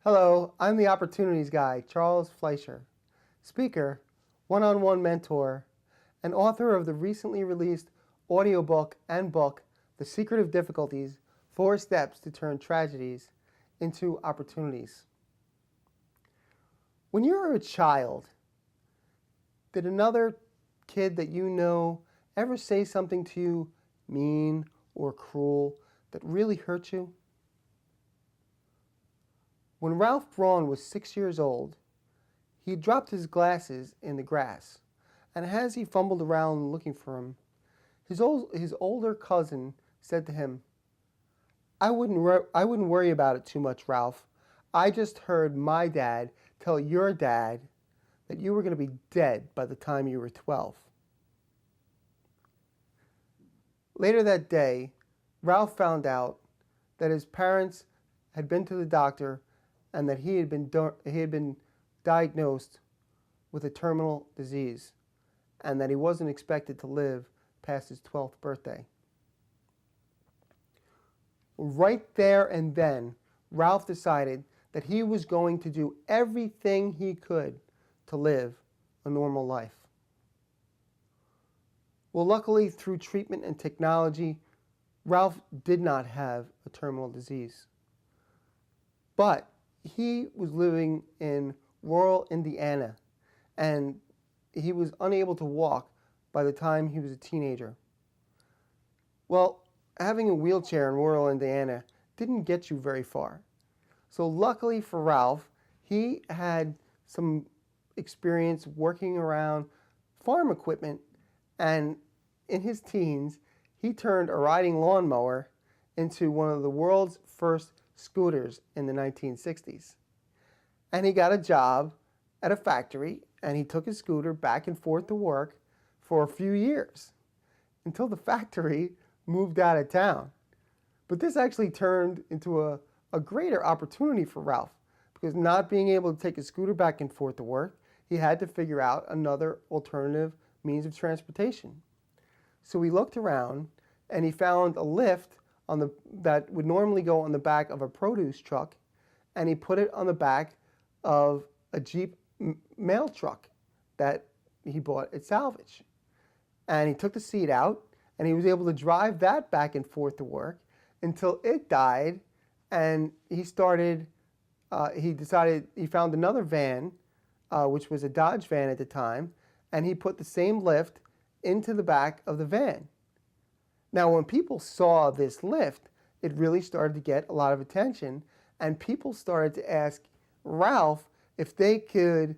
Hello, I'm the Opportunities Guy, Charles Fleisher, speaker, one-on-one mentor, and author of the recently released audiobook and book, The Secret of Difficulties, 4 Steps to Turn Tragedies into Opportunities. When you were a child, did another kid that you know ever say something to you mean or cruel that really hurt you? When Ralph Braun was 6 years old, he dropped his glasses in the grass, and as he fumbled around looking for them, his older cousin said to him, I wouldn't worry about it too much, Ralph. I just heard my dad tell your dad that you were going to be dead by the time you were 12. Later that day, Ralph found out that his parents had been to the doctor and that he had been diagnosed with a terminal disease and that he wasn't expected to live past his 12th birthday. Right there and then, Ralph decided that he was going to do everything he could to live a normal life. Well, luckily, through treatment and technology, Ralph did not have a terminal disease. But he was living in rural Indiana, and he was unable to walk by the time he was a teenager. Well, having a wheelchair in rural Indiana didn't get you very far. So luckily for Ralph, he had some experience working around farm equipment, and in his teens, he turned a riding lawnmower into one of the world's first scooters in the 1960s. And he got a job at a factory, and he took his scooter back and forth to work for a few years until the factory moved out of town. But this actually turned into a greater opportunity for Ralph, because not being able to take his scooter back and forth to work, he had to figure out another alternative means of transportation. So he looked around and he found a lift that would normally go on the back of a produce truck, and he put it on the back of a Jeep mail truck that he bought at salvage. And he took the seat out, and he was able to drive that back and forth to work until it died, and he decided he found another van, which was a Dodge van at the time, and he put the same lift into the back of the van. Now, when people saw this lift, it really started to get a lot of attention, and people started to ask Ralph if they could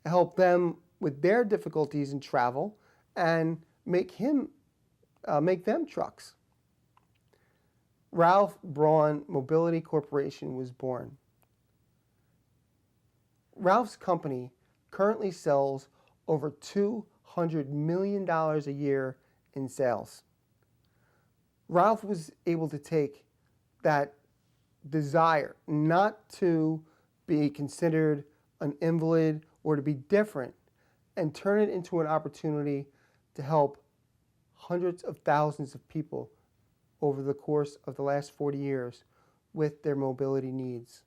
help them with their difficulties in travel and make them trucks. Ralph Braun Mobility Corporation was born. Ralph's company currently sells over $200 million a year in sales. Ralph was able to take that desire not to be considered an invalid or to be different and turn it into an opportunity to help hundreds of thousands of people over the course of the last 40 years with their mobility needs.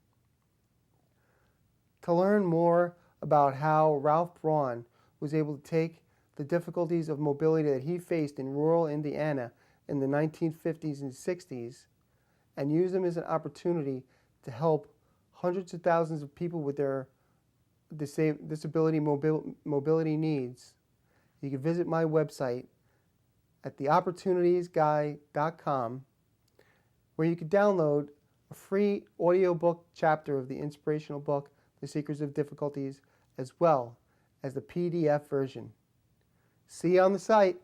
To learn more about how Ralph Braun was able to take the difficulties of mobility that he faced in rural Indiana in the 1950s and 60s and use them as an opportunity to help hundreds of thousands of people with their disability mobility needs, you can visit my website at theopportunitiesguy.com, where you can download a free audiobook chapter of the inspirational book, The Secrets of Difficulties, as well as the PDF version. See you on the site.